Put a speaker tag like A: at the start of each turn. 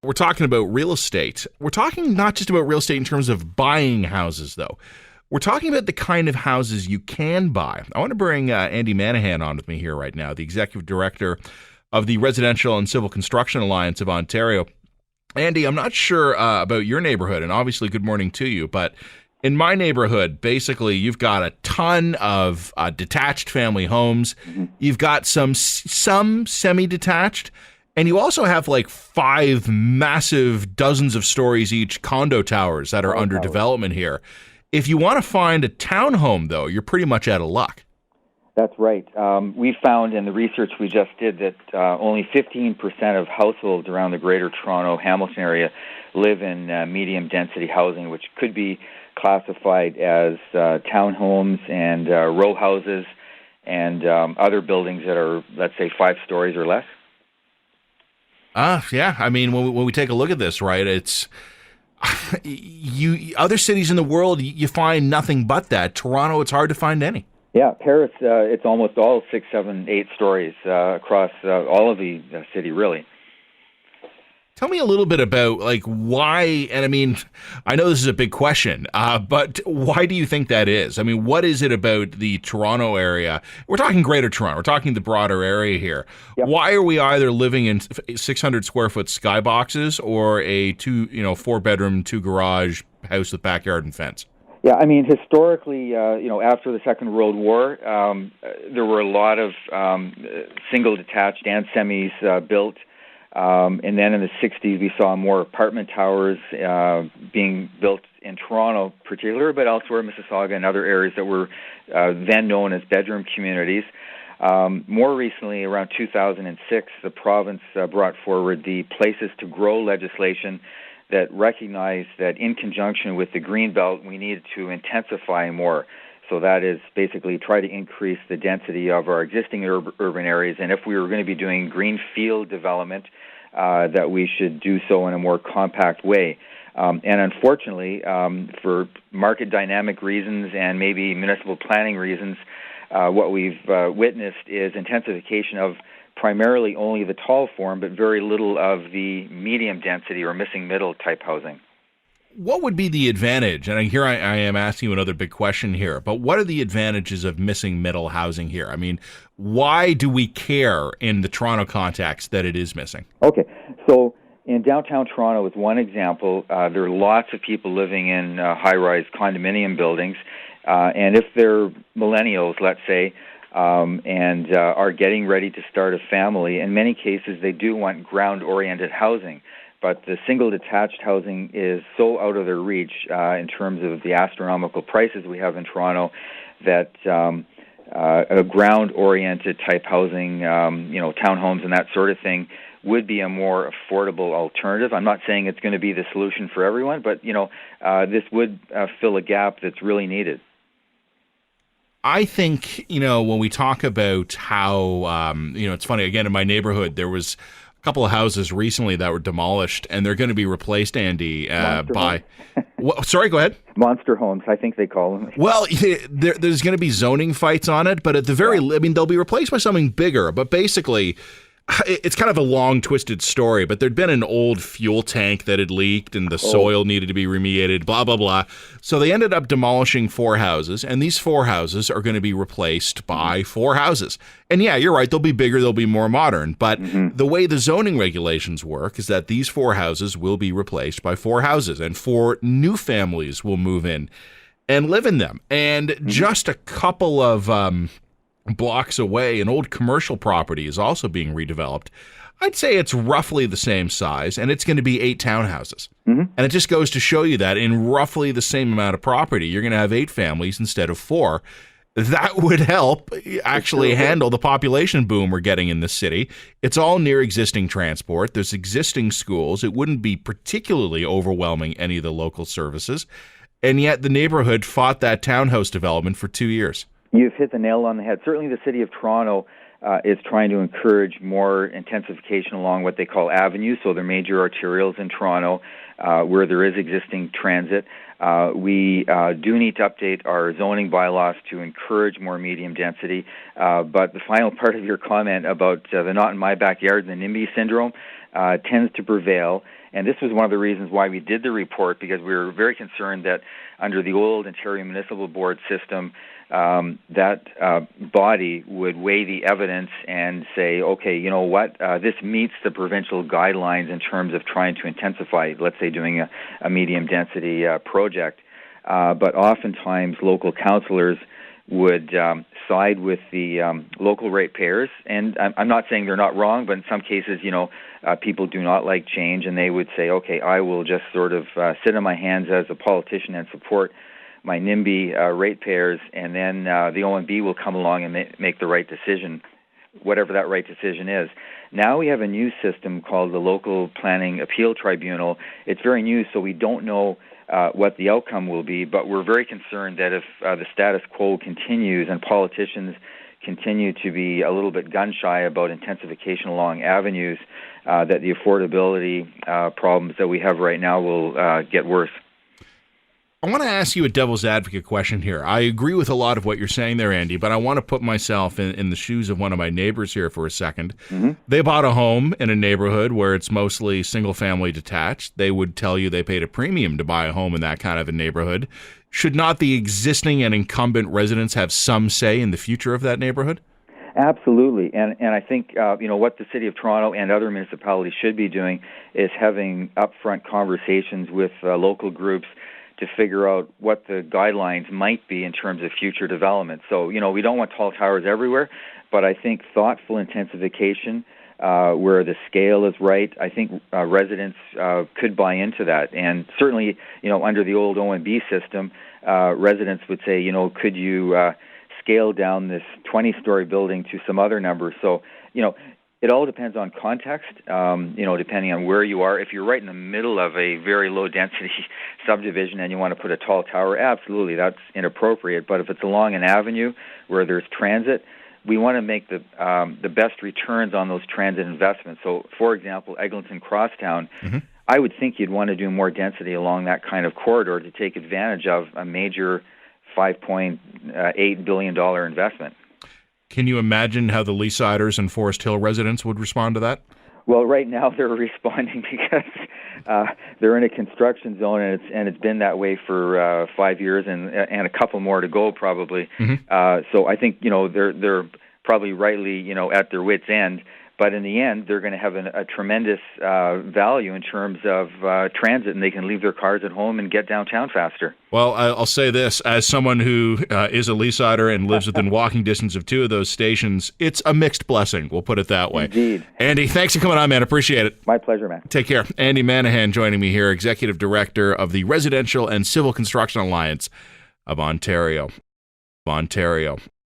A: We're talking about real estate. We're talking not just about real estate in terms of buying houses, though. We're talking about the kind of houses you can buy. I want to bring Andy Manahan on with me here right now, the executive director of the Residential and Civil Construction Alliance of Ontario. Andy, I'm not sure about your neighborhood, and obviously good morning to you, but in my neighborhood, basically, you've got a ton of detached family homes. You've got some semi-detached, and you also have like 5 massive, dozens of stories each condo towers that are under development here. If you want to find a townhome, though, you're pretty much out of luck.
B: That's right. We found in the research we just did that only 15% of households around the Greater Toronto, Hamilton area live in medium-density housing, which could be classified as townhomes and row houses and other buildings that are, let's say, 5 stories or less.
A: Yeah. I mean, when we take a look at this, right, it's other cities in the world, you find nothing but that. Toronto, it's hard to find any.
B: Yeah, Paris, it's almost all 6, 7, 8 stories across all of the city, really.
A: Tell me a little bit about like why, and I mean, I know this is a big question, but why do you think that is? I mean, what is it about the Toronto area? We're talking Greater Toronto. We're talking the broader area here. Yep. Why are we either living in 600 square foot skyboxes or a 4-bedroom, 2-garage house with backyard and fence?
B: Yeah, I mean, historically, after the Second World War, there were a lot of single detached and semis built. And then in the 60s, we saw more apartment towers being built in Toronto, particularly, but elsewhere, Mississauga and other areas that were then known as bedroom communities. More recently, around 2006, the province brought forward the Places to Grow legislation that recognized that in conjunction with the Greenbelt, we needed to intensify more. So that is basically try to increase the density of our existing urban areas. And if we were going to be doing greenfield development, that we should do so in a more compact way. And unfortunately, for market dynamic reasons and maybe municipal planning reasons, what we've witnessed is intensification of primarily only the tall form, but very little of the medium density or missing middle type housing.
A: What would be the advantage? And here I am asking you another big question here, but what are the advantages of missing middle housing here? I mean, why do we care in the Toronto context that it is missing?
B: Okay, so in downtown Toronto is one example. There are lots of people living in high-rise condominium buildings, and if they're millennials, let's say, and are getting ready to start a family, in many cases they do want ground-oriented housing. But the single detached housing is so out of their reach in terms of the astronomical prices we have in Toronto that a ground-oriented type housing, townhomes and that sort of thing, would be a more affordable alternative. I'm not saying it's going to be the solution for everyone, but this would fill a gap that's really needed.
A: I think, when we talk about how, it's funny, again, in my neighborhood, there was couple of houses recently that were demolished, and they're going to be replaced, Andy, by... Sorry, go ahead.
B: Monster homes, I think they call them.
A: Well, there's going to be zoning fights on it, but at the they'll be replaced by something bigger. But basically, it's kind of a long, twisted story, but there'd been an old fuel tank that had leaked, and the soil needed to be remediated, blah, blah, blah. So they ended up demolishing 4 houses, and these 4 houses are going to be replaced by 4 houses. And yeah, you're right, they'll be bigger, they'll be more modern, but the way the zoning regulations work is that these 4 houses will be replaced by 4 houses, and 4 new families will move in and live in them. And just a couple of blocks away, an old commercial property is also being redeveloped. I'd say it's roughly the same size, and it's going to be 8 townhouses. And it just goes to show you that in roughly the same amount of property, you're going to have 8 families instead of 4. That would help actually handle the population boom we're getting in the city. It's all near existing transport. There's existing schools. It wouldn't be particularly overwhelming any of the local services. And yet the neighborhood fought that townhouse development for 2 years.
B: You've hit the nail on the head. Certainly the city of Toronto is trying to encourage more intensification along what they call avenues, so they're major arterials in Toronto where there is existing transit. We do need to update our zoning bylaws to encourage more medium density. But the final part of your comment about the not in my backyard, the NIMBY syndrome, tends to prevail. And this was one of the reasons why we did the report, because we were very concerned that under the old Ontario Municipal Board system, that body would weigh the evidence and say, okay, you know what, this meets the provincial guidelines in terms of trying to intensify, let's say, doing a medium density project. But oftentimes local councillors would side with the local ratepayers, and I'm not saying they're not wrong, but in some cases, people do not like change, and they would say, okay, I will just sort of sit on my hands as a politician and support my NIMBY ratepayers, and then the OMB will come along and make the right decision, whatever that right decision is. Now we have a new system called the Local Planning Appeal Tribunal. It's very new, so we don't know what the outcome will be, but we're very concerned that if the status quo continues and politicians continue to be a little bit gun-shy about intensification along avenues, that the affordability problems that we have right now will get worse.
A: I want to ask you a devil's advocate question here. I agree with a lot of what you're saying there, Andy, but I want to put myself in the shoes of one of my neighbors here for a second. Mm-hmm. They bought a home in a neighborhood where it's mostly single-family detached. They would tell you they paid a premium to buy a home in that kind of a neighborhood. Should not the existing and incumbent residents have some say in the future of that neighborhood?
B: Absolutely, and I think what the City of Toronto and other municipalities should be doing is having upfront conversations with local groups to figure out what the guidelines might be in terms of future development. So, we don't want tall towers everywhere, but I think thoughtful intensification where the scale is right, I think residents could buy into that. And certainly, under the old OMB system, residents would say, could you scale down this 20-story building to some other number? So, it all depends on context, depending on where you are. If you're right in the middle of a very low-density subdivision and you want to put a tall tower, absolutely, that's inappropriate. But if it's along an avenue where there's transit, we want to make the best returns on those transit investments. So, for example, Eglinton Crosstown, mm-hmm. I would think you'd want to do more density along that kind of corridor to take advantage of a major $5.8 billion investment.
A: Can you imagine how the Leasiders and Forest Hill residents would respond to that?
B: Well, right now they're responding because they're in a construction zone, and it's been that way for 5 years, and a couple more to go probably. Mm-hmm. So I think they're probably rightly at their wits' end. But in the end, they're going to have a tremendous value in terms of transit, and they can leave their cars at home and get downtown faster. Well,
A: I'll say this. As someone who is a Leasider and lives within walking distance of two of those stations, it's a mixed blessing. We'll put it that way.
B: Indeed.
A: Andy, thanks for coming on, man. Appreciate it.
B: My pleasure, man.
A: Take care. Andy Manahan joining me here, Executive Director of the Residential and Civil Construction Alliance of Ontario.